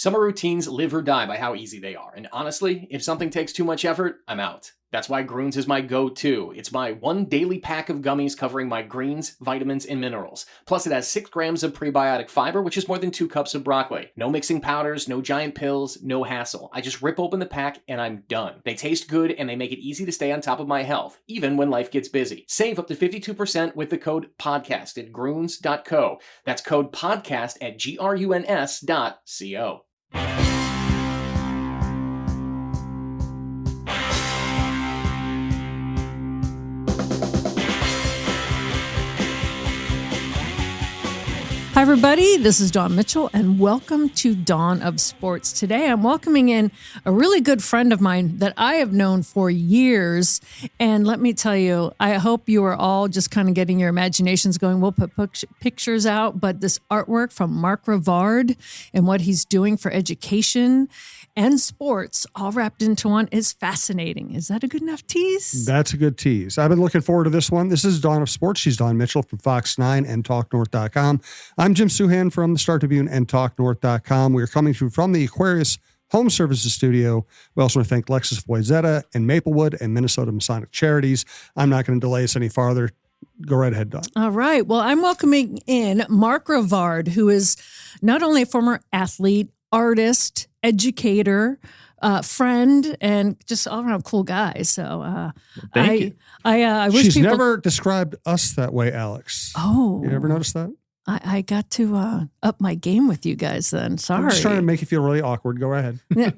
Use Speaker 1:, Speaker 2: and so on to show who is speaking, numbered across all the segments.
Speaker 1: Summer routines live or die by how easy they are. And honestly, if something takes too much effort, I'm out. That's why Groons is my go-to. It's my one daily pack of gummies covering my greens, vitamins, and minerals. Plus, it has 6 grams of prebiotic fiber, which is more than 2 cups of broccoli. No mixing powders, no giant pills, no hassle. I just rip open the pack and I'm done. They taste good and they make it easy to stay on top of my health, even when life gets busy. Save up to 52% with the code PODCAST at Groons.co. That's code PODCAST at GRUNS.co.
Speaker 2: Hi, everybody. This is Dawn Mitchell, and welcome to Dawn of Sports. Today, I'm welcoming in a really good friend of mine that I have known for years. And let me tell you, I hope you are all just kind of getting your imaginations going. We'll put pictures out, but this artwork from Mark Rivard and what he's doing for education and sports all wrapped into one is fascinating. Is that a good enough tease?
Speaker 3: That's a good tease. I've been looking forward to this one. This is Dawn of Sports. She's Dawn Mitchell from Fox 9 and TalkNorth.com. I'm Jim Suhan from the Star Tribune and TalkNorth.com. We are coming to you from the Aquarius Home Services Studio. We also want to thank Lexus Boyzetta and Maplewood and Minnesota Masonic Charities. I'm not going to delay us any farther. Go right ahead, Dawn.
Speaker 2: All right. Well, I'm welcoming in Mark Rivard, who is not only a former athlete, artist, educator, friend, and just all around cool guy. So
Speaker 3: thank you.
Speaker 2: I wish
Speaker 3: She's
Speaker 2: people
Speaker 3: never described us that way, Alex.
Speaker 2: Oh,
Speaker 3: you ever noticed that?
Speaker 2: I got to up my game with you guys then. Sorry.
Speaker 3: I'm just trying to make you feel really awkward. Go ahead.
Speaker 2: Yeah.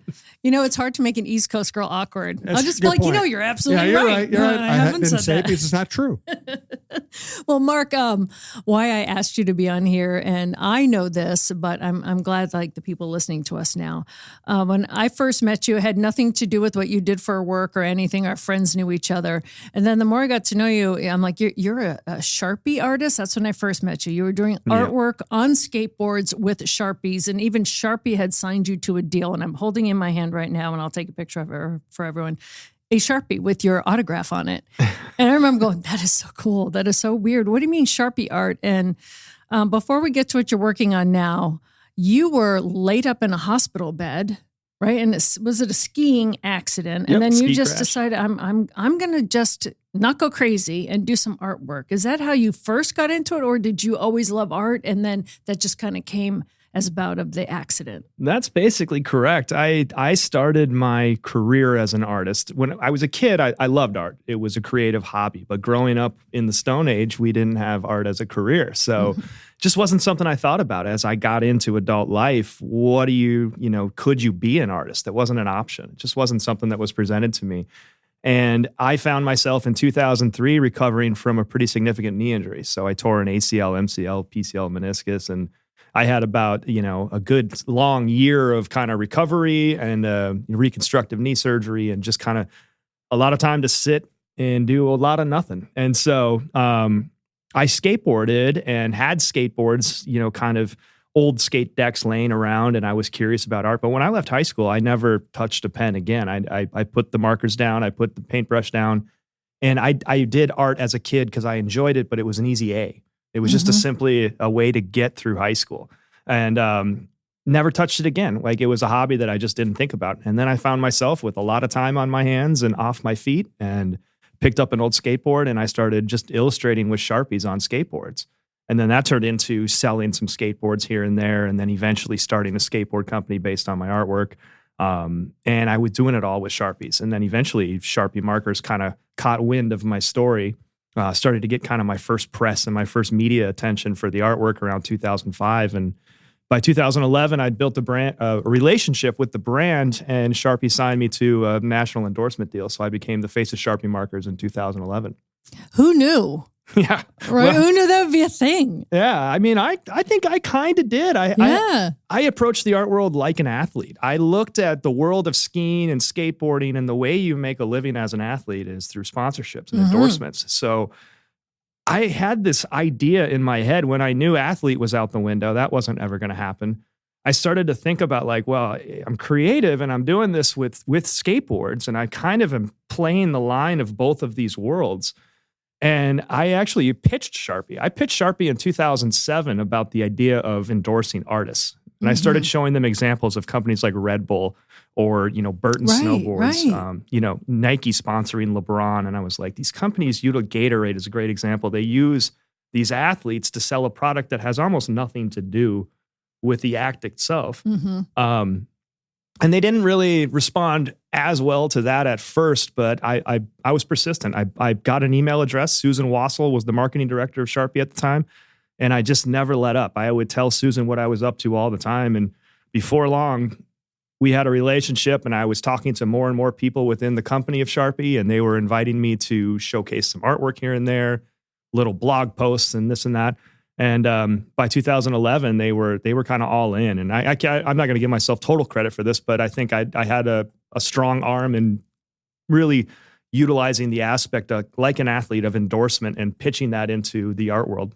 Speaker 2: You know, it's hard to make an East Coast girl awkward.
Speaker 3: That's
Speaker 2: I'll just be like,
Speaker 3: point.
Speaker 2: you're absolutely
Speaker 3: you're
Speaker 2: right.
Speaker 3: You're right.
Speaker 2: I haven't
Speaker 3: didn't
Speaker 2: said
Speaker 3: say
Speaker 2: that.
Speaker 3: it because it's not true.
Speaker 2: Well, Mark, why I asked you to be on here, and I know this, but I'm glad like the people listening to us now. When I first met you, it had nothing to do with what you did for work or anything. Our friends knew each other. And then the more I got to know you, I'm like, you're a Sharpie artist. That's when I first met you. You were doing artwork on skateboards with Sharpies, and even Sharpie had signed you to a deal. And I'm holding in my hand right now, and I'll take a picture of it for everyone. A Sharpie with your autograph on it. And I remember going, that is so cool. That is so weird. What do you mean Sharpie art? And before we get to what you're working on now, you were laid up in a hospital bed, right? And was it a skiing accident?
Speaker 3: Yep,
Speaker 2: and then you just
Speaker 3: crash.
Speaker 2: decided, I'm going to just not go crazy and do some artwork. Is that how you first got into it? Or did you always love art? And then that just kind of came as about of the accident?
Speaker 4: That's basically correct. I started my career as an artist. When I was a kid, I loved art. It was a creative hobby. But growing up in the Stone Age, we didn't have art as a career. So just wasn't something I thought about as I got into adult life. What do could you be an artist? That wasn't an option. It just wasn't something that was presented to me. And I found myself in 2003 recovering from a pretty significant knee injury. So I tore an ACL, MCL, PCL, meniscus, and I had about, a good long year of kind of recovery and reconstructive knee surgery and just kind of a lot of time to sit and do a lot of nothing. And so I skateboarded and had skateboards, kind of old skate decks laying around, and I was curious about art. But when I left high school, I never touched a pen again. I put the markers down, I put the paintbrush down, and I did art as a kid because I enjoyed it, but it was an easy A. It was just simply a way to get through high school, and never touched it again. Like it was a hobby that I just didn't think about. And then I found myself with a lot of time on my hands and off my feet, and picked up an old skateboard, and I started just illustrating with Sharpies on skateboards. And then that turned into selling some skateboards here and there, and then eventually starting a skateboard company based on my artwork. And I was doing it all with Sharpies. And then eventually Sharpie markers kind of caught wind of my story. Started to get kind of my first press and my first media attention for the artwork around 2005. And by 2011, I'd built a relationship with the brand, and Sharpie signed me to a national endorsement deal. So I became the face of Sharpie markers in 2011.
Speaker 2: Who knew?
Speaker 4: Yeah.
Speaker 2: Right. Who knew that would be a thing?
Speaker 4: Yeah. I mean, I think I kind of did. I approached the art world like an athlete. I looked at the world of skiing and skateboarding, and the way you make a living as an athlete is through sponsorships and endorsements. So I had this idea in my head when I knew athlete was out the window. That wasn't ever going to happen. I started to think about like, well, I'm creative and I'm doing this with skateboards, and I kind of am playing the line of both of these worlds. And I actually pitched Sharpie. I pitched Sharpie in 2007 about the idea of endorsing artists. And I started showing them examples of companies like Red Bull or, Burton Snowboards, Nike sponsoring LeBron. And I was like, these companies, Gatorade is a great example. They use these athletes to sell a product that has almost nothing to do with the act itself. And they didn't really respond as well to that at first, but I was persistent. I got an email address. Susan Wassel was the marketing director of Sharpie at the time, and I just never let up. I would tell Susan what I was up to all the time, and before long, we had a relationship, and I was talking to more and more people within the company of Sharpie, and they were inviting me to showcase some artwork here and there, little blog posts and this and that. And by 2011, they were kind of all in. And I'm not going to give myself total credit for this, but I think I had a strong arm in really utilizing the aspect of, like an athlete, of endorsement and pitching that into the art world.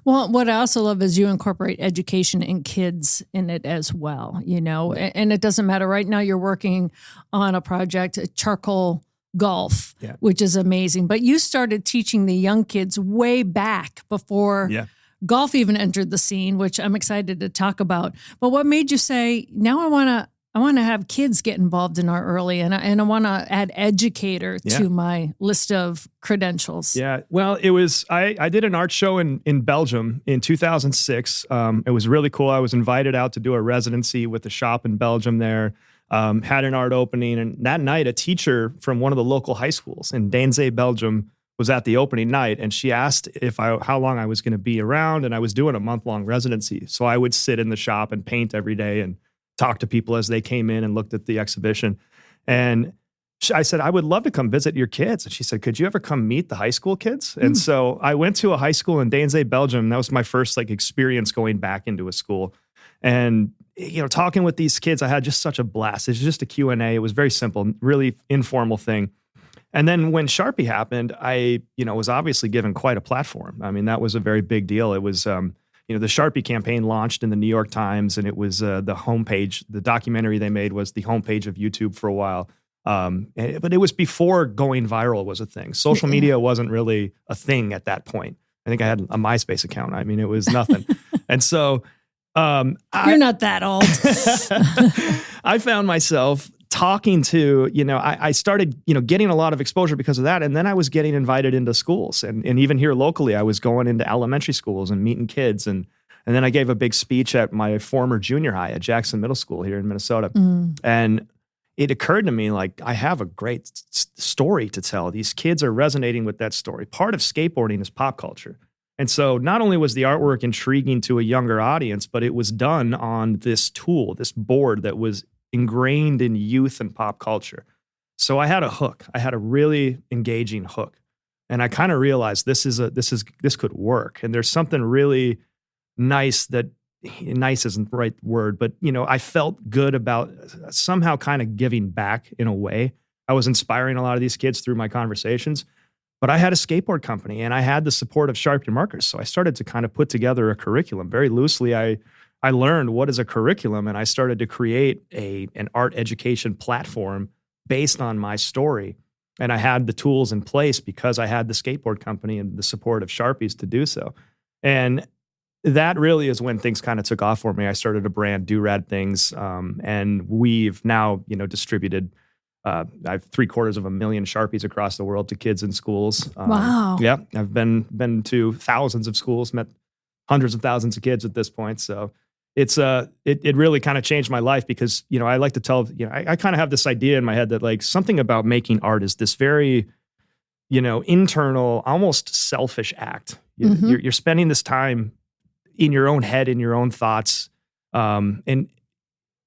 Speaker 2: Well, what I also love is you incorporate education and kids in it as well, and it doesn't matter. Right now you're working on a project, charcoal golf, which is amazing. But you started teaching the young kids way back before golf even entered the scene, which I'm excited to talk about. But what made you say, now I want to have kids get involved in art early, and I want to add educator to my list of credentials? Yeah,
Speaker 4: well, it was, I did an art show in Belgium in 2006. It was really cool. I was invited out to do a residency with the shop in Belgium there. Had an art opening, and that night a teacher from one of the local high schools in Deinze, Belgium, was at the opening night, and she asked how long I was going to be around, and I was doing a month-long residency. So I would sit in the shop and paint every day and talk to people as they came in and looked at the exhibition. And I said, I would love to come visit your kids. And she said, could you ever come meet the high school kids? And so I went to a high school in Deinze, Belgium. That was my first experience going back into a school. And talking with these kids, I had just such a blast. It was just a Q&A. It was very simple, really informal thing. And then when Sharpie happened, I, was obviously given quite a platform. I mean, that was a very big deal. It was, the Sharpie campaign launched in the New York Times, and it was the homepage. The documentary they made was the homepage of YouTube for a while. But it was before going viral was a thing. Social media wasn't really a thing at that point. I think I had a MySpace account. I mean, it was nothing. And so
Speaker 2: you're not that old.
Speaker 4: I found myself talking to, I started, getting a lot of exposure because of that. And then I was getting invited into schools. And even here locally, I was going into elementary schools and meeting kids. And then I gave a big speech at my former junior high at Jackson Middle School here in Minnesota. And it occurred to me, I have a great story to tell. These kids are resonating with that story. Part of skateboarding is pop culture. And so not only was the artwork intriguing to a younger audience, but it was done on this tool, this board that was ingrained in youth and pop culture. So I had a hook. I had a really engaging hook. And I kind of realized this could work. And there's something really nice isn't the right word, but I felt good about somehow kind of giving back in a way. I was inspiring a lot of these kids through my conversations, but I had a skateboard company and I had the support of Sharpie markers. So I started to kind of put together a curriculum. Very loosely, I learned what is a curriculum, and I started to create an art education platform based on my story. And I had the tools in place because I had the skateboard company and the support of Sharpies to do so. And that really is when things kind of took off for me. I started to brand Do Rad Things, and we've now, distributed. I have 750,000 Sharpies across the world to kids in schools.
Speaker 2: Wow.
Speaker 4: Yeah, I've been to thousands of schools, met hundreds of thousands of kids at this point. So it's it really kind of changed my life because I like to tell I kind of have this idea in my head that something about making art is this very internal, almost selfish act. You're spending this time in your own head, in your own thoughts, and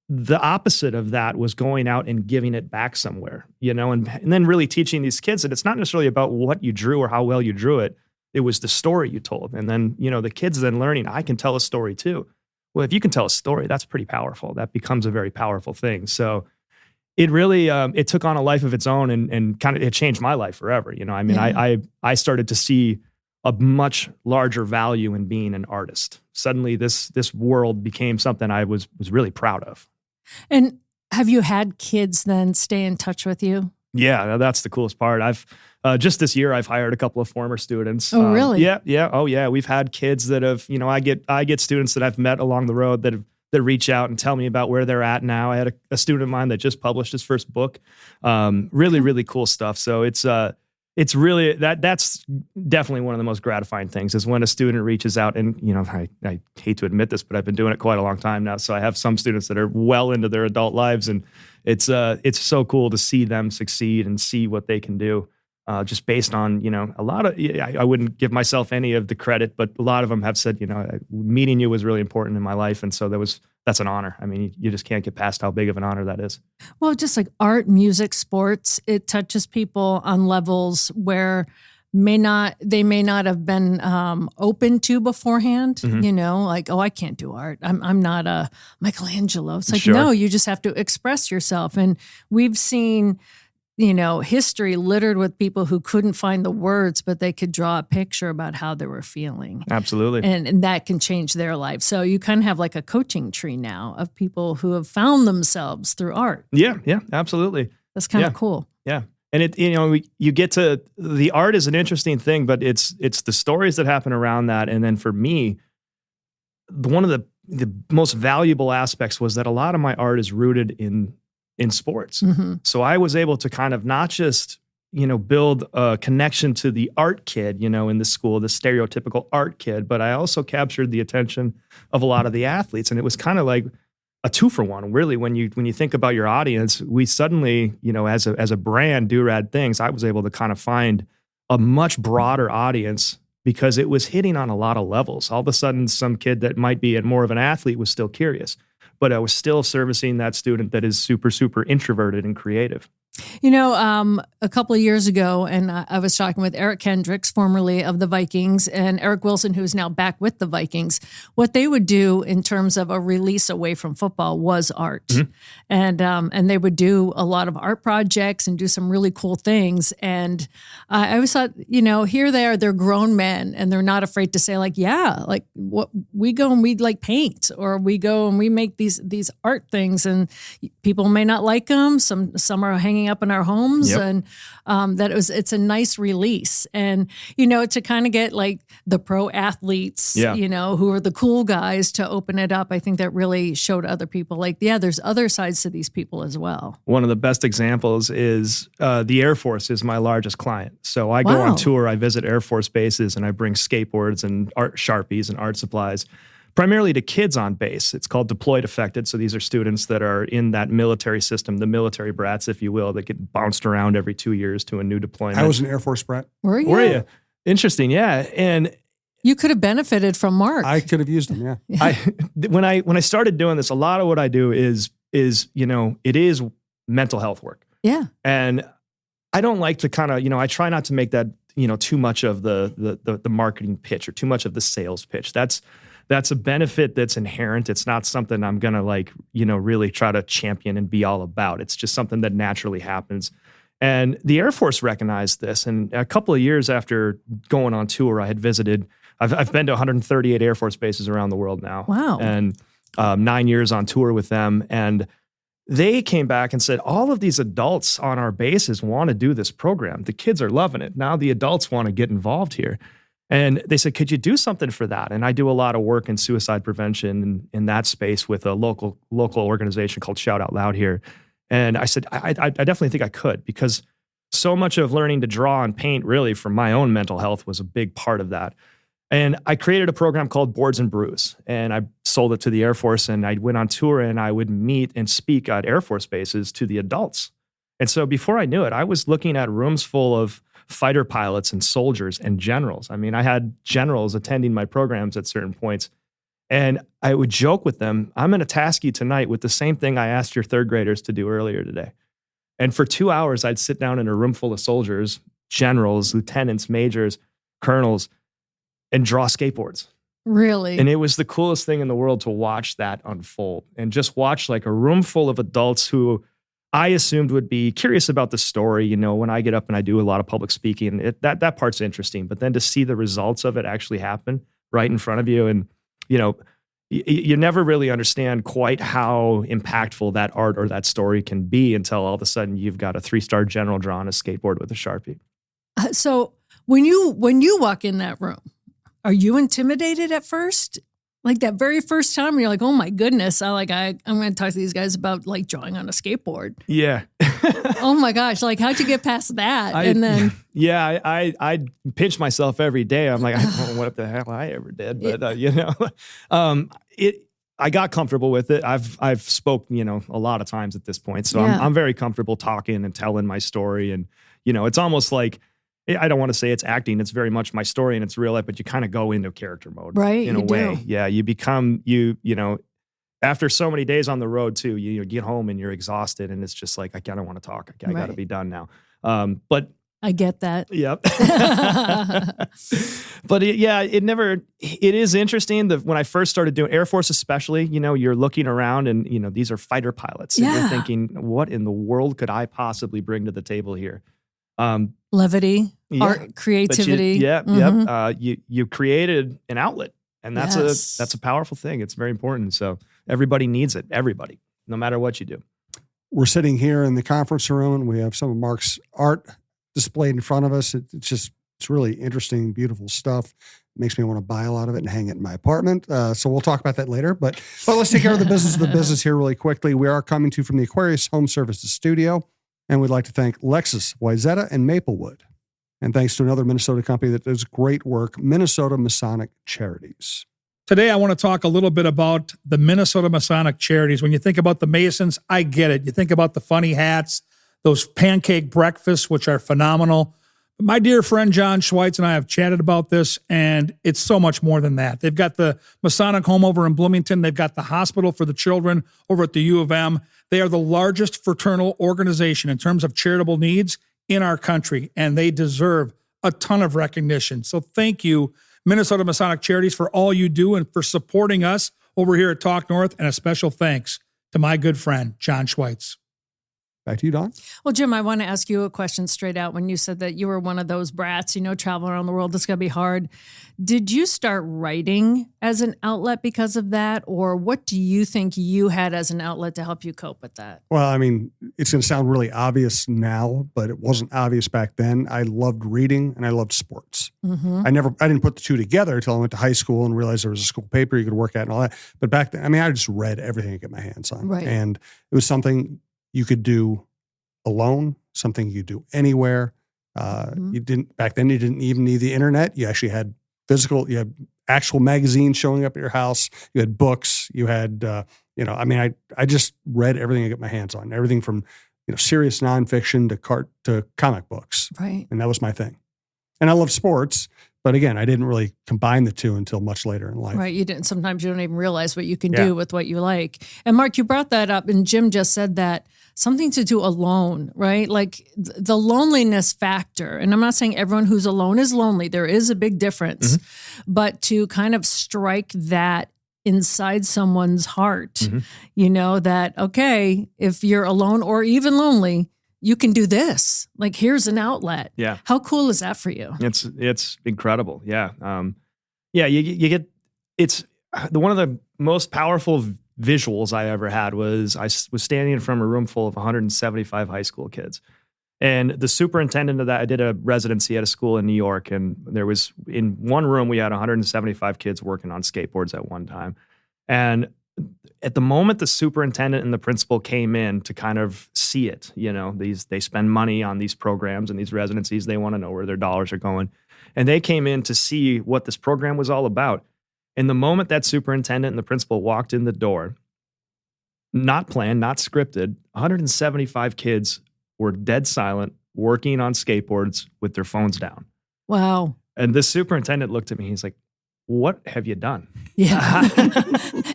Speaker 4: the opposite of that was going out and giving it back somewhere, and then really teaching these kids that it's not necessarily about what you drew or how well you drew it. It was the story you told. And then, the kids then learning, I can tell a story too. Well, if you can tell a story, that's pretty powerful. That becomes a very powerful thing. So it really, it took on a life of its own and kind of, it changed my life forever. I started to see a much larger value in being an artist. Suddenly this world became something I was really proud of.
Speaker 2: And have you had kids then stay in touch with you?
Speaker 4: Yeah, that's the coolest part. I've just this year I've hired a couple of former students.
Speaker 2: Oh, really?
Speaker 4: Yeah. Oh, yeah. We've had kids that have, I get students that I've met along the road that have that reach out and tell me about where they're at now. I had a student of mine that just published his first book. Really, really cool stuff. So it's really that's definitely one of the most gratifying things is when a student reaches out. And I hate to admit this, but I've been doing it quite a long time now. So I have some students that are well into their adult lives, and it's so cool to see them succeed and see what they can do. Just based on, a lot of, I wouldn't give myself any of the credit, but a lot of them have said, meeting you was really important in my life. And so that's an honor. I mean, you just can't get past how big of an honor that is.
Speaker 2: Well, just like art, music, sports, it touches people on levels where they may not have been open to beforehand, like, oh, I can't do art. I'm not a Michelangelo. It's like, no, you just have to express yourself. And we've seen history littered with people who couldn't find the words, but they could draw a picture about how they were feeling.
Speaker 4: Absolutely.
Speaker 2: And that can change their life. So you kind of have like a coaching tree now of people who have found themselves through art.
Speaker 4: Yeah, absolutely.
Speaker 2: That's kind of cool.
Speaker 4: Yeah. And you get to, the art is an interesting thing, but it's the stories that happen around that. And then for me, one of the most valuable aspects was that a lot of my art is rooted in sports. Mm-hmm. So I was able to kind of not just, build a connection to the art kid, in the school, the stereotypical art kid, but I also captured the attention of a lot of the athletes. And it was kind of like a 2-for-1, really. When you think about your audience, we suddenly, as a brand, Do Rad Things, I was able to kind of find a much broader audience because it was hitting on a lot of levels. All of a sudden, some kid that might be more of an athlete was still curious, but I was still servicing that student that is super, super introverted and creative.
Speaker 2: A couple of years ago, and I was talking with Eric Kendricks, formerly of the Vikings, and Eric Wilson, who's now back with the Vikings. What they would do in terms of a release away from football was art. Mm-hmm. And they would do a lot of art projects and do some really cool things. And I always thought, here they're grown men, and they're not afraid to say, like, what we go and we like paint, or we go and we make these art things, and people may not like them. Some are hanging up in our homes. Yep. And it's a nice release. And, to kind of get like the pro athletes, who are the cool guys, to open it up, I think that really showed other people like, there's other sides to these people as well.
Speaker 4: One of the best examples is the Air Force is my largest client. So I go on tour, I visit Air Force bases, and I bring skateboards and art Sharpies and art supplies, primarily to kids on base. It's called deployed affected. So these are students that are in that military system, the military brats, if you will, that get bounced around every 2 years to a new deployment.
Speaker 3: I was an Air Force brat.
Speaker 2: Were you?
Speaker 4: Interesting, yeah. And
Speaker 2: you could have benefited from Mark.
Speaker 3: I could have used them, yeah.
Speaker 4: When I started doing this, a lot of what I do is it is mental health work.
Speaker 2: Yeah.
Speaker 4: And I don't like to kind of, I try not to make that, too much of the marketing pitch or too much of the sales pitch. That's a benefit that's inherent. It's not something I'm going to really try to champion and be all about. It's just something that naturally happens. And the Air Force recognized this. And a couple of years after going on tour, I had visited, I've been to 138 Air Force bases around the world now.
Speaker 2: Wow.
Speaker 4: And 9 years on tour with them. And they came back and said, all of these adults on our bases want to do this program. The kids are loving it. Now the adults want to get involved here. And they said, could you do something for that? And I do a lot of work in suicide prevention in that space with a local organization called Shout Out Loud here. And I said, I definitely think I could, because so much of learning to draw and paint really for my own mental health was a big part of that. And I created a program called Boards and Brews, and I sold it to the Air Force, and I went on tour, and I would meet and speak at Air Force bases to the adults. And so before I knew it, I was looking at rooms full of fighter pilots and soldiers and generals. I mean, I had generals attending my programs at certain points, and I would joke with them, I'm going to task you tonight with the same thing I asked your third graders to do earlier today. And for 2 hours, I'd sit down in a room full of soldiers, generals, lieutenants, majors, colonels, and draw skateboards.
Speaker 2: Really?
Speaker 4: And it was the coolest thing in the world to watch that unfold and just watch like a room full of adults who I assumed would be curious about the story. When I get up and I do a lot of public speaking, that part's interesting. But then to see the results of it actually happen right in front of you, and you never really understand quite how impactful that art or that story can be until all of a sudden you've got a 3-star general drawing a skateboard with a Sharpie.
Speaker 2: So when you walk in that room, are you intimidated at first? Like that very first time, you're like, oh my goodness, I'm going to talk to these guys about like drawing on a skateboard.
Speaker 4: Yeah.
Speaker 2: Oh my gosh, like how'd you get past that?
Speaker 4: Yeah, I pinch myself every day. I'm like, I don't know what the hell I ever did, but I got comfortable with it. I've spoke, a lot of times at this point, so I'm very comfortable talking and telling my story, and it's almost like, I don't want to say it's acting. It's very much my story and it's real life, but you kind of go into character mode,
Speaker 2: right?
Speaker 4: In a way. Yeah. You become, after so many days on the road too, you get home and you're exhausted and it's just like, I kind of want to talk. I got to be done now. But
Speaker 2: I get that.
Speaker 4: Yep. But it is interesting that when I first started doing Air Force, especially, you're looking around and, these are fighter pilots and you're thinking, what in the world could I possibly bring to the table here?
Speaker 2: Levity, art, creativity.
Speaker 4: You created an outlet, and that's a powerful thing. It's very important. So everybody needs it. Everybody, no matter what you do.
Speaker 3: We're sitting here in the conference room, and we have some of Mark's art displayed in front of us. It's really interesting, beautiful stuff. It makes me want to buy a lot of it and hang it in my apartment. So we'll talk about that later. But let's take care of the business here really quickly. We are coming to you from the Aquarius Home Services Studio. And we'd like to thank Lexus, Wayzata, and Maplewood. And thanks to another Minnesota company that does great work, Minnesota Masonic Charities.
Speaker 5: Today, I want to talk a little bit about the Minnesota Masonic Charities. When you think about the Masons, I get it. You think about the funny hats, those pancake breakfasts, which are phenomenal. My dear friend John Schweitz and I have chatted about this, and it's so much more than that. They've got the Masonic home over in Bloomington. They've got the hospital for the children over at the U of M. They are the largest fraternal organization in terms of charitable needs in our country, and they deserve a ton of recognition. So thank you, Minnesota Masonic Charities, for all you do and for supporting us over here at Talk North, and a special thanks to my good friend, John Schweitz.
Speaker 3: Back to you, Don.
Speaker 2: Well, Jim, I want to ask you a question straight out. When you said that you were one of those brats, traveling around the world, it's going to be hard. Did you start writing as an outlet because of that? Or what do you think you had as an outlet to help you cope with that?
Speaker 3: Well, I mean, it's going to sound really obvious now, but it wasn't obvious back then. I loved reading and I loved sports. Mm-hmm. I didn't put the two together until I went to high school and realized there was a school paper you could work at and all that. But back then, I just read everything I could get my hands on.
Speaker 2: Right.
Speaker 3: And it was something you could do alone, something you could do anywhere. Back then you didn't even need the internet. You actually had you had actual magazines showing up at your house. You had books. You had, I just read everything I get my hands on, everything from, serious nonfiction to comic books.
Speaker 2: Right.
Speaker 3: And that was my thing. And I love sports, but again, I didn't really combine the two until much later in life.
Speaker 2: Right. Sometimes you don't even realize what you can do with what you like. And Mark, you brought that up, and Jim just said that something to do alone, right? Like the loneliness factor. And I'm not saying everyone who's alone is lonely. There is a big difference. Mm-hmm. But to kind of strike that inside someone's heart, that, okay, if you're alone or even lonely, you can do this. Like, here's an outlet.
Speaker 4: Yeah.
Speaker 2: How cool is that for you?
Speaker 4: It's incredible. Yeah. You get, it's one of the most powerful visuals I ever had was I was standing in front of a room full of 175 high school kids. And the superintendent of that, I did a residency at a school in New York, and there was, in one room, we had 175 kids working on skateboards at one time. And at the moment the superintendent and the principal came in to kind of see it, they spend money on these programs and these residencies. They want to know where their dollars are going. And they came in to see what this program was all about. And the moment that superintendent and the principal walked in the door, not planned, not scripted, 175 kids were dead silent, working on skateboards with their phones down.
Speaker 2: Wow.
Speaker 4: And the superintendent looked at me. He's like, what have you done?
Speaker 2: Yeah.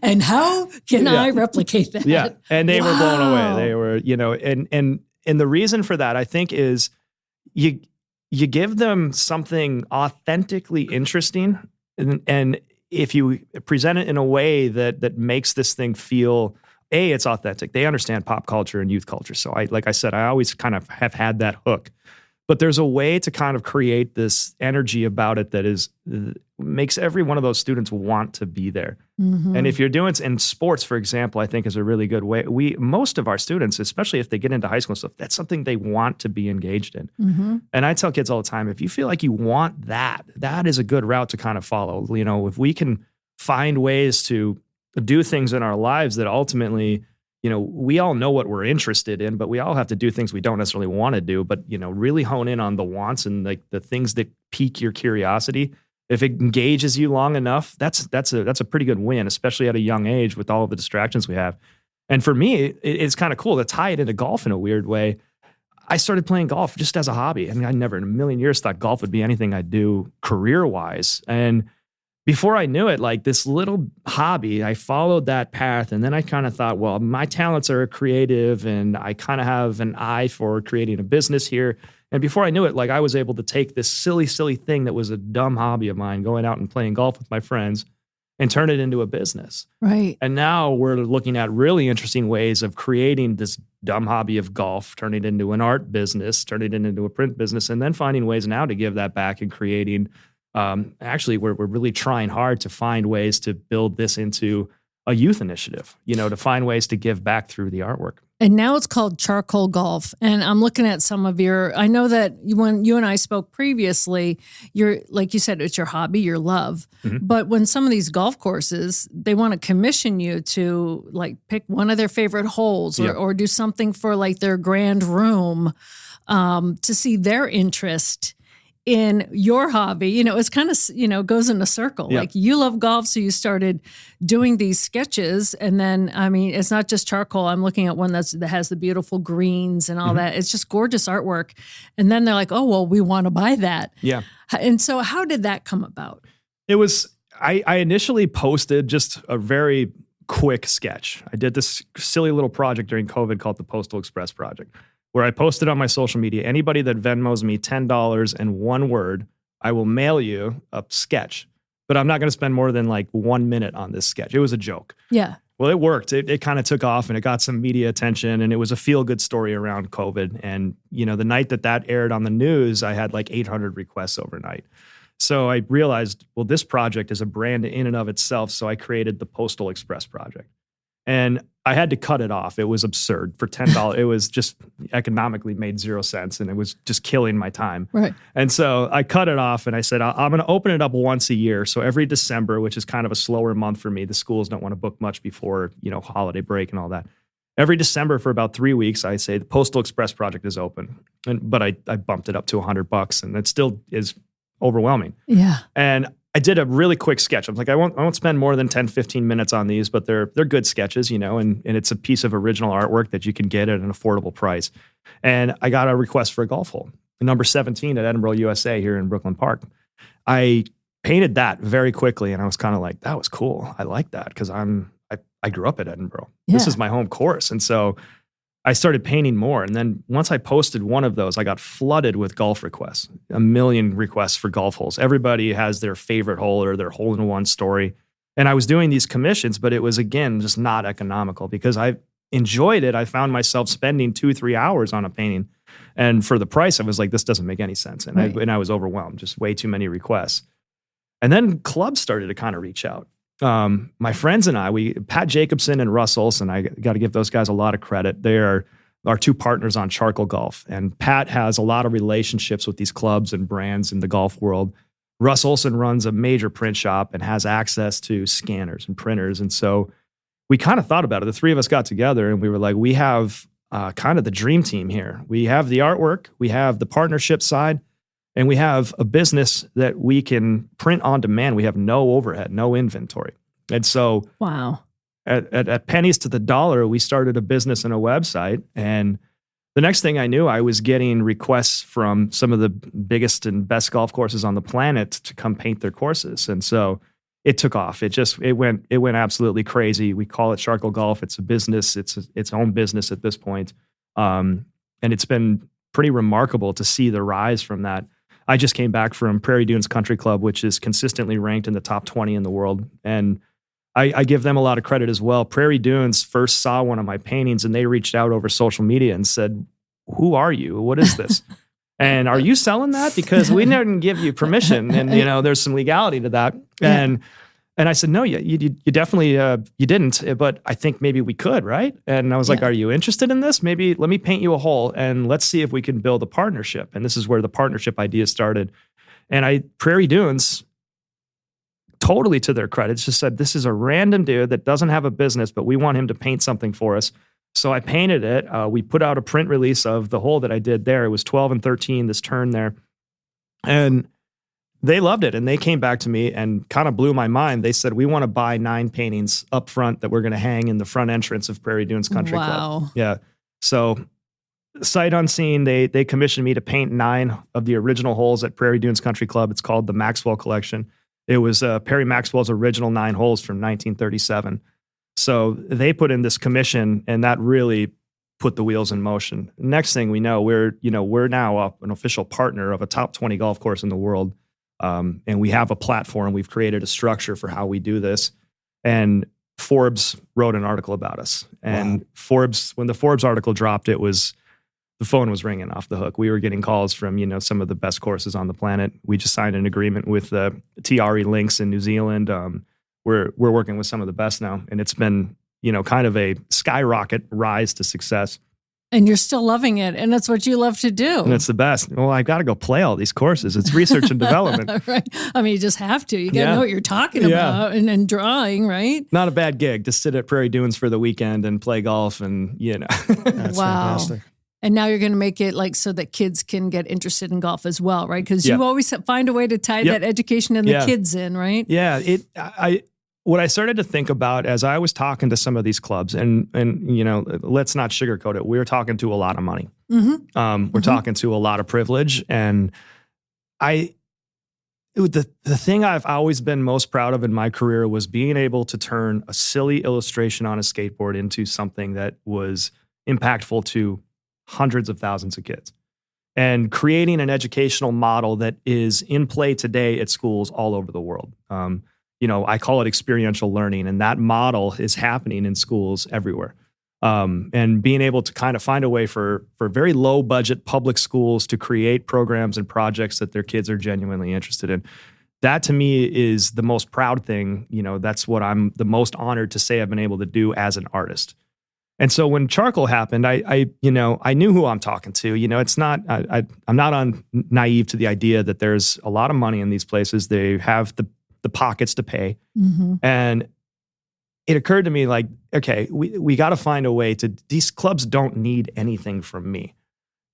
Speaker 2: And how can I replicate that?
Speaker 4: Yeah. And they were blown away. They were, and the reason for that, I think, is you give them something authentically interesting, and if you present it in a way that makes this thing feel, it's authentic. They understand pop culture and youth culture. So like I said, I always kind of have had that hook. But there's a way to kind of create this energy about it that makes every one of those students want to be there. Mm-hmm. And if you're doing it in sports, for example, I think is a really good way. Most of our students, especially if they get into high school and stuff, that's something they want to be engaged in. Mm-hmm. And I tell kids all the time, if you feel like you want that is a good route to kind of follow. If we can find ways to do things in our lives that ultimately, we all know what we're interested in, but we all have to do things we don't necessarily want to do, but, really hone in on the wants and like the things that pique your curiosity. If it engages you long enough, that's a pretty good win, especially at a young age with all of the distractions we have. And for me, it's kind of cool to tie it into golf in a weird way. I started playing golf just as a hobby. I mean, I never in a million years thought golf would be anything I'd do career-wise. And before I knew it, like this little hobby, I followed that path. And then I kind of thought, well, my talents are creative and I kind of have an eye for creating a business here. And before I knew it, like I was able to take this silly thing that was a dumb hobby of mine, going out and playing golf with my friends, and turn it into a business.
Speaker 2: Right.
Speaker 4: And now we're looking at really interesting ways of creating this dumb hobby of golf, turning it into an art business, turning it into a print business, and then finding ways now to give that back and creating. Actually, we're really trying hard to find ways to build this into a youth initiative, to find ways to give back through the artwork.
Speaker 2: And now it's called Charcoal Golf. And I'm looking at some of I know that when you and I spoke previously, like you said, it's your hobby, your love. Mm-hmm. But when some of these golf courses, they want to commission you to like pick one of their favorite holes or do something for like their grand room to see their interest in your hobby, it's kind of, goes in a circle.
Speaker 4: Yeah.
Speaker 2: Like you love golf, so you started doing these sketches. And then, I mean, it's not just charcoal. I'm looking at one that has the beautiful greens and all that. It's just gorgeous artwork. And then they're like, oh, well, we want to buy that.
Speaker 4: Yeah.
Speaker 2: And so how did that come about?
Speaker 4: It was, I initially posted just a very quick sketch. I did this silly little project during COVID called the Postal Express Project, where I posted on my social media, anybody that Venmos me $10 and one word, I will mail you a sketch. But I'm not going to spend more than like 1 minute on this sketch. It was a joke.
Speaker 2: Yeah.
Speaker 4: Well, it worked. It kind of took off and it got some media attention and it was a feel-good story around COVID. And, the night that aired on the news, I had like 800 requests overnight. So I realized, well, this project is a brand in and of itself. So I created the Postal Express Project. And I had to cut it off. It was absurd for $10. It was just economically made 0 sense and it was just killing my time.
Speaker 2: Right.
Speaker 4: And so I cut it off and I said, I'm going to open it up once a year. So every December, which is kind of a slower month for me, the schools don't want to book much before, holiday break and all that. Every December for about 3 weeks, I say the Postal Express Project is open. But I bumped it up to $100 and it still is overwhelming.
Speaker 2: Yeah.
Speaker 4: And I did a really quick sketch. I was like, I won't spend more than 10, 15 minutes on these, but they're good sketches, and it's a piece of original artwork that you can get at an affordable price. And I got a request for a golf hole, number 17 at Edinburgh, USA here in Brooklyn Park. I painted that very quickly and I was kind of like, that was cool. I like that because I grew up at Edinburgh. Yeah. This is my home course. And so I started painting more. And then once I posted one of those, I got flooded with golf requests, 1 million requests for golf holes. Everybody has their favorite hole or their hole-in-one story. And I was doing these commissions, but it was, again, just not economical because I enjoyed it. I found myself spending 2-3 hours on a painting. And for the price, I was like, this doesn't make any sense. And,
Speaker 2: right.
Speaker 4: I was overwhelmed, just way too many requests. And then clubs started to kind of reach out. My friends and I, Pat Jacobson and Russ Olson, I got to give those guys a lot of credit. They are our two partners on Charcoal Golf. And Pat has a lot of relationships with these clubs and brands in the golf world. Russ Olson runs a major print shop and has access to scanners and printers. And so we kind of thought about it. The three of us got together and we were like, we have kind of the dream team here. We have the artwork, we have the partnership side, and we have a business that we can print on demand. We have no overhead, no inventory. And so
Speaker 2: wow,
Speaker 4: at pennies to the dollar, we started a business and a website. And the next thing I knew, I was getting requests from some of the biggest and best golf courses on the planet to come paint their courses. And so it took off. It went absolutely crazy. We call it Charcoal Golf. It's a business. It's its own business at this point. And it's been pretty remarkable to see the rise from that. I just came back from Prairie Dunes Country Club, which is consistently ranked in the top 20 in the world. And I give them a lot of credit as well. Prairie Dunes first saw one of my paintings and they reached out over social media and said, "Who are you? What is this? And are you selling that? Because we didn't give you permission." And, there's some legality to that.
Speaker 2: Yeah.
Speaker 4: And I said, "No, you definitely, you didn't, but I think maybe we could, right?" And I was like, "Are you interested in this? Maybe let me paint you a hole and let's see if we can build a partnership." And this is where the partnership idea started. And Prairie Dunes totally to their credit, just said, this is a random dude that doesn't have a business, but we want him to paint something for us. So I painted it. We put out a print release of the hole that I did there. It was 12 and 13, this turn there. And they loved it. And they came back to me and kind of blew my mind. They said, we want to buy 9 paintings up front that we're going to hang in the front entrance of Prairie Dunes Country Club. Yeah. So sight unseen, they commissioned me to paint 9 of the original holes at Prairie Dunes Country Club. It's called the Maxwell Collection. It was Perry Maxwell's original 9 holes from 1937. So they put in this commission, and that really put the wheels in motion. Next thing we know, we're now an official partner of a top 20 golf course in the world. And we have a platform. We've created a structure for how we do this. And Forbes wrote an article about us. And wow. When the Forbes article dropped, the phone was ringing off the hook. We were getting calls from, some of the best courses on the planet. We just signed an agreement with TRE Links in New Zealand. We're working with some of the best now. And it's been, kind of a skyrocket rise to success.
Speaker 2: And you're still loving it. And that's what you love to do.
Speaker 4: And it's the best. Well, I got to go play all these courses. It's research and development.
Speaker 2: Right. I mean, you just have to. You got to know what you're talking about and drawing, right?
Speaker 4: Not a bad gig to sit at Prairie Dunes for the weekend and play golf and,
Speaker 3: That's fantastic.
Speaker 2: And now you're going to make it so that kids can get interested in golf as well, right? Because you always find a way to tie that education and the kids in, right?
Speaker 4: Yeah. What I started to think about as I was talking to some of these clubs, and let's not sugarcoat it. We're talking to a lot of money. Mm-hmm. We're talking to a lot of privilege, and the thing I've always been most proud of in my career was being able to turn a silly illustration on a skateboard into something that was impactful to hundreds of thousands of kids, and creating an educational model that is in play today at schools all over the world. I call it experiential learning, and that model is happening in schools everywhere. And being able to kind of find a way for very low budget public schools to create programs and projects that their kids are genuinely interested in. That to me is the most proud thing. That's what I'm the most honored to say I've been able to do as an artist. And so when charcoal happened, I knew who I'm talking to. It's not, I'm not naive to the idea that there's a lot of money in these places. They have the pockets to pay. Mm-hmm. And it occurred to me okay, we got to find a way these clubs don't need anything from me.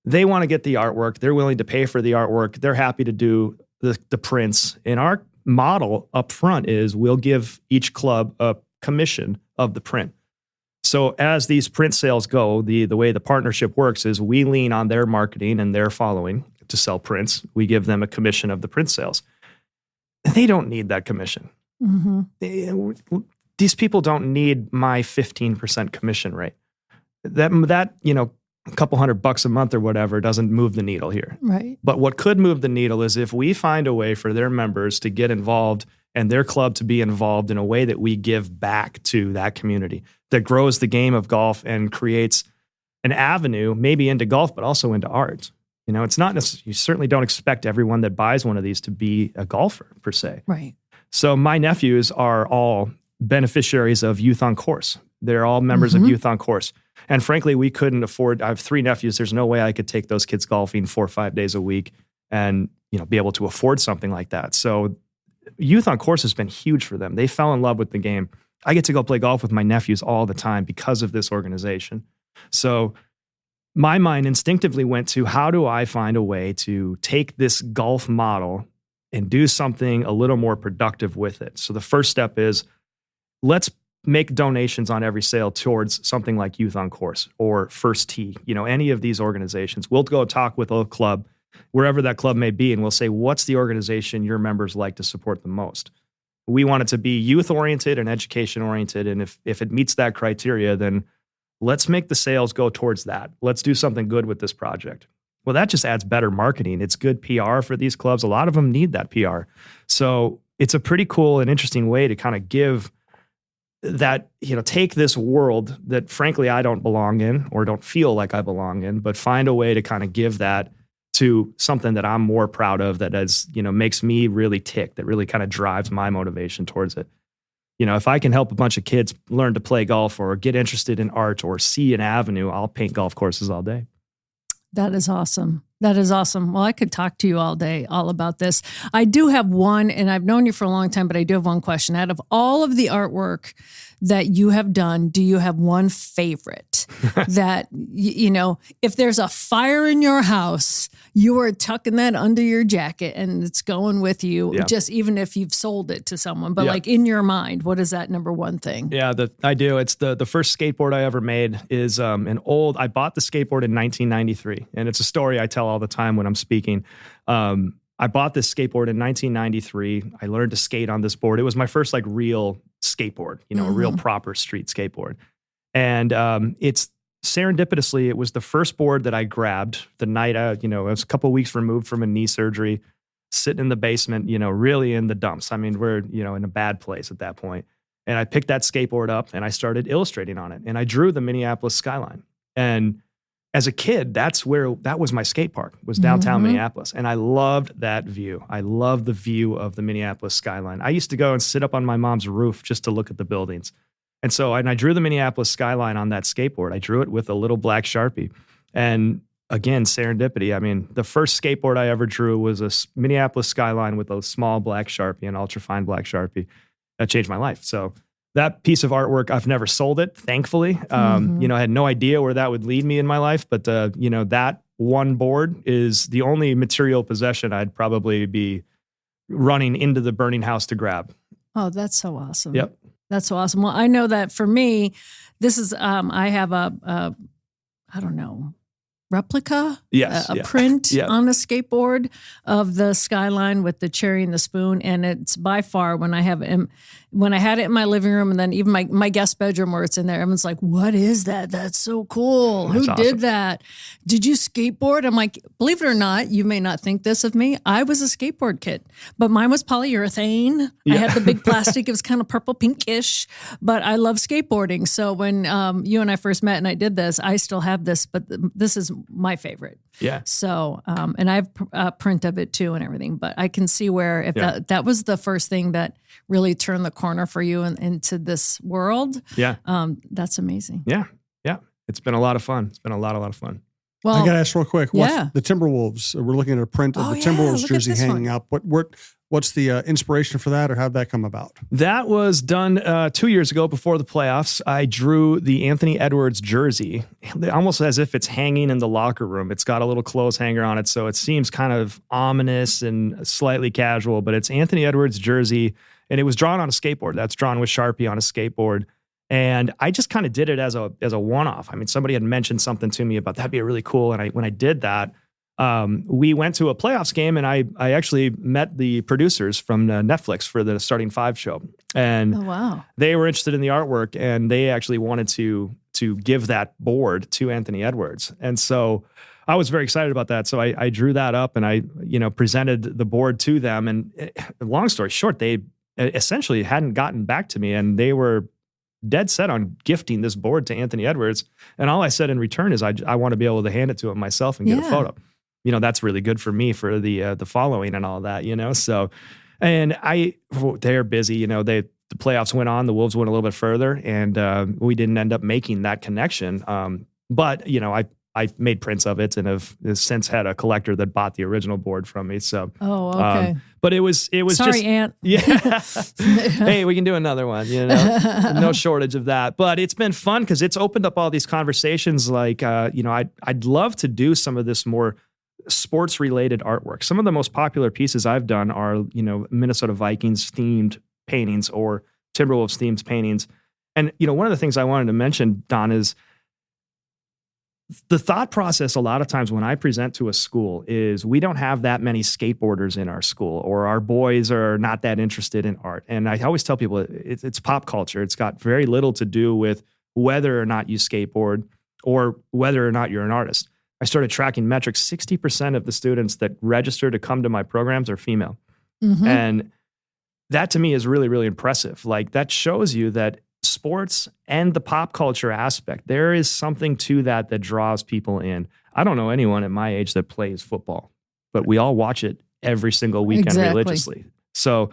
Speaker 4: They want to get the artwork. They're willing to pay for the artwork. They're happy to do the prints. And our model up front is we'll give each club a commission of the print. So as these print sales go, the way the partnership works is we lean on their marketing and their following to sell prints. We give them a commission of the print sales. They don't need that commission. Mm-hmm. These people don't need my 15% commission rate. That a couple $100 a month or whatever doesn't move the needle here.
Speaker 2: Right.
Speaker 4: But what could move the needle is if we find a way for their members to get involved and their club to be involved in a way that we give back to that community, that grows the game of golf and creates an avenue maybe into golf, but also into art. It's not necessarily, you certainly don't expect everyone that buys one of these to be a golfer per se.
Speaker 2: Right.
Speaker 4: So my nephews are all beneficiaries of Youth on Course. They're all members of Youth on Course. And frankly, we couldn't afford, I have 3 nephews. There's no way I could take those kids golfing 4 or 5 days a week and, be able to afford something like that. So Youth on Course has been huge for them. They fell in love with the game. I get to go play golf with my nephews all the time because of this organization. So my mind instinctively went to, how do I find a way to take this golf model and do something a little more productive with it? So the first step is, let's make donations on every sale towards something like Youth on Course or First Tee, any of these organizations. We'll go talk with a club, wherever that club may be, and we'll say, what's the organization your members like to support the most? We want it to be youth-oriented and education-oriented, and if it meets that criteria, then let's make the sales go towards that. Let's do something good with this project. Well, that just adds better marketing. It's good PR for these clubs. A lot of them need that PR. So it's a pretty cool and interesting way to kind of give that, take this world that frankly I don't belong in or don't feel like I belong in, but find a way to kind of give that to something that I'm more proud of, that makes me really tick, that really kind of drives my motivation towards it. If I can help a bunch of kids learn to play golf or get interested in art or see an avenue, I'll paint golf courses all day.
Speaker 2: That is awesome. That is awesome. Well, I could talk to you all day all about this. I do have one, and I've known you for a long time, but I do have one question. Out of all of the artwork that you have done, do you have one favorite that, if there's a fire in your house, you are tucking that under your jacket and it's going with you, just even if you've sold it to someone, but like in your mind, what is that number one thing?
Speaker 4: Yeah, I do. It's the first skateboard I ever made is I bought the skateboard in 1993, and it's a story I tell all the time when I'm speaking. I bought this skateboard in 1993. I learned to skate on this board. It was my first like real skateboard, a real proper street skateboard. And it's serendipitously, it was the first board that I grabbed the night, I was a couple of weeks removed from a knee surgery, sitting in the basement, really in the dumps. I mean, we're, in a bad place at that point. And I picked that skateboard up and I started illustrating on it. And I drew the Minneapolis skyline. And as a kid, that was my skate park, was downtown Minneapolis. And I loved that view. I loved the view of the Minneapolis skyline. I used to go and sit up on my mom's roof just to look at the buildings. And so I drew the Minneapolis skyline on that skateboard. I drew it with a little black Sharpie. And again, serendipity. I mean, the first skateboard I ever drew was a Minneapolis skyline with a small black Sharpie, an ultra-fine black Sharpie. That changed my life. So that piece of artwork, I've never sold it, thankfully. I had no idea where that would lead me in my life. But, that one board is the only material possession I'd probably be running into the burning house to grab.
Speaker 2: Oh, that's so awesome.
Speaker 4: Yep.
Speaker 2: That's so awesome. Well, I know that for me, this is, I have a replica, a print on a skateboard of the skyline with the cherry and the spoon. And it's by far when I had it in my living room and then even my guest bedroom where it's in there, everyone's like, what is that? That's so cool.
Speaker 4: That's
Speaker 2: Who did that? Did you skateboard? I'm like, believe it or not, you may not think this of me. I was a skateboard kid, but mine was polyurethane. I had the big plastic. It was kind of purple pinkish, but I love skateboarding. So when you and I first met and I did this, I still have this, but this is my favorite.
Speaker 4: Yeah.
Speaker 2: So, and I have a print of it too and everything, but I can see where if that was the first thing that really turned the corner for you into this world.
Speaker 4: Yeah.
Speaker 2: That's amazing.
Speaker 4: Yeah. Yeah. It's been a lot of fun. It's been a lot of fun.
Speaker 3: Well, I got to ask real quick.
Speaker 2: Yeah.
Speaker 3: The Timberwolves, we're looking at a print of the Timberwolves jersey hanging up. What's the inspiration for that, or how'd that come about?
Speaker 4: That was done 2 years ago before the playoffs. I drew the Anthony Edwards jersey, almost as if it's hanging in the locker room. It's got a little clothes hanger on it, so it seems kind of ominous and slightly casual, but it's Anthony Edwards jersey, and it was drawn on a skateboard. That's drawn with Sharpie on a skateboard. And I just kind of did it as a one-off. I mean, somebody had mentioned something to me about that'd be really cool. And when I did that, we went to a playoffs game, and I actually met the producers from Netflix for the Starting Five show. And they were interested in the artwork, and they actually wanted to give that board to Anthony Edwards. And so I was very excited about that. So I drew that up, and I presented the board to them. And long story short, they essentially hadn't gotten back to me, and they were dead set on gifting this board to Anthony Edwards. And all I said in return is I want to be able to hand it to him myself and get a photo. That's really good for me for the following and all that, So, and they're busy, the playoffs went on, the Wolves went a little bit further, and we didn't end up making that connection. But I made prints of it and have since had a collector that bought the original board from me. So,
Speaker 2: okay.
Speaker 4: But it was
Speaker 2: Sorry,
Speaker 4: just,
Speaker 2: Aunt.
Speaker 4: Yeah. Hey, we can do another one, no shortage of that. But it's been fun because it's opened up all these conversations. Like, I'd love to do some of this more sports related artwork. Some of the most popular pieces I've done are, Minnesota Vikings themed paintings or Timberwolves themed paintings. And, one of the things I wanted to mention, Don, is the thought process a lot of times when I present to a school is we don't have that many skateboarders in our school, or our boys are not that interested in art. And I always tell people it's pop culture. It's got very little to do with whether or not you skateboard or whether or not you're an artist. I started tracking metrics. 60% of the students that register to come to my programs are female. Mm-hmm. And that to me is really, really impressive. Like, that shows you that sports and the pop culture aspect, there is something to that draws people in. I don't know anyone at my age that plays football, but we all watch it every single weekend religiously. So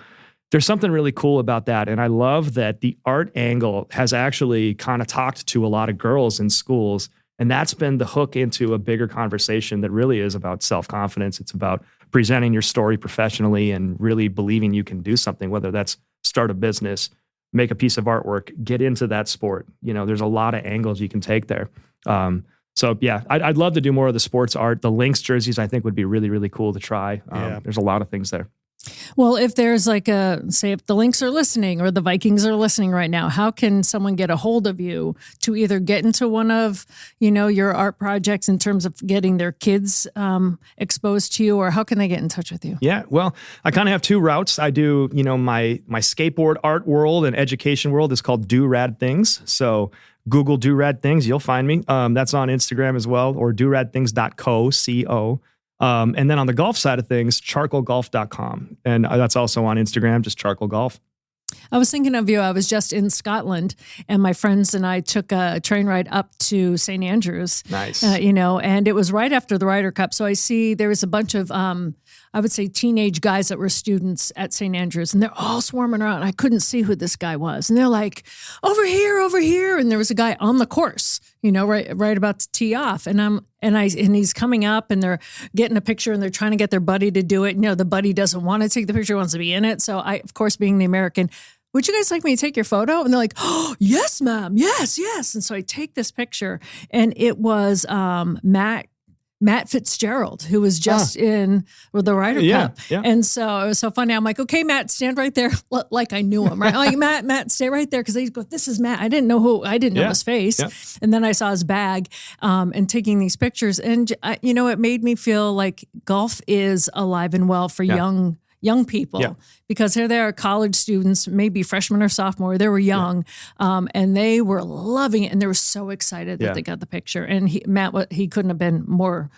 Speaker 4: there's something really cool about that. And I love that the art angle has actually kind of talked to a lot of girls in schools And that's been the hook into a bigger conversation that really is about self-confidence. It's about presenting your story professionally and really believing you can do something, whether that's start a business, make a piece of artwork, get into that sport. There's a lot of angles you can take there. So yeah, I'd love to do more of the sports art. The Lynx jerseys, I think, would be really, really cool to try. There's a lot of things there.
Speaker 2: Well, if there's say if the Lynx are listening or the Vikings are listening right now, how can someone get a hold of you to either get into one of, your art projects in terms of getting their kids exposed to you, or how can they get in touch with you?
Speaker 4: Yeah, well, I kind of have two routes. I do, my skateboard art world and education world is called Do Rad Things. So Google Do Rad Things, you'll find me. That's on Instagram as well, or doradthings.co, C-O. And then on the golf side of things, charcoalgolf.com. And that's also on Instagram, just charcoal golf.
Speaker 2: I was thinking of you. I was just in Scotland, and my friends and I took a train ride up to St. Andrews.
Speaker 4: Nice.
Speaker 2: And it was right after the Ryder Cup. So I see there was a bunch of, I would say, teenage guys that were students at St. Andrews, and they're all swarming around. I couldn't see who this guy was. And they're like, over here. And there was a guy on the course, right about to tee off. And he's coming up, and they're getting a picture, and they're trying to get their buddy to do it. The buddy doesn't want to take the picture, wants to be in it. So I, of course, being the American, would you guys like me to take your photo? And they're like, oh, yes, ma'am. Yes. And so I take this picture, and it was Matt Fitzgerald, who was just in with the Ryder Cup.
Speaker 4: Yeah.
Speaker 2: And so it was so funny. I'm like, okay, Matt, stand right there. Like I knew him, right? I'm like, Matt, stay right there. Cause they go, this is Matt. I didn't know his face. Yeah. And then I saw his bag, and taking these pictures, and it made me feel like golf is alive and well for young people, because here they are, college students, maybe freshman or sophomore. They were young, and they were loving it, and they were so excited that they got the picture. And Matt, he couldn't have been more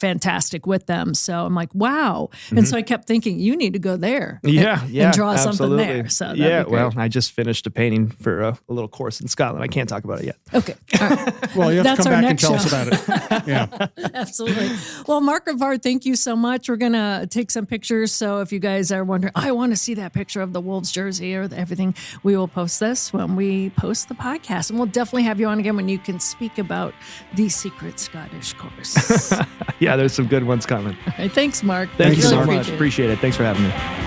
Speaker 2: fantastic with them. So I'm like, wow. And so I kept thinking, you need to go there and draw
Speaker 4: absolutely.
Speaker 2: Something there. So
Speaker 4: well, I just finished a painting for a little course in Scotland. I can't talk about it yet.
Speaker 2: Okay. All right.
Speaker 3: Well, you have to come back and tell us
Speaker 2: show.
Speaker 3: about it. Yeah.
Speaker 2: Absolutely. Well, Mark Rivard, thank you so much. We're going to take some pictures. So if you guys are wondering, I want to see that picture of the Wolves jersey or everything, we will post this when we post the podcast. And we'll definitely have you on again when you can speak about the secret Scottish course.
Speaker 4: Yeah, there's some good ones coming.
Speaker 2: All right, thanks, Mark.
Speaker 4: Thank you
Speaker 2: really
Speaker 4: so much. Appreciate it. Thanks for having me.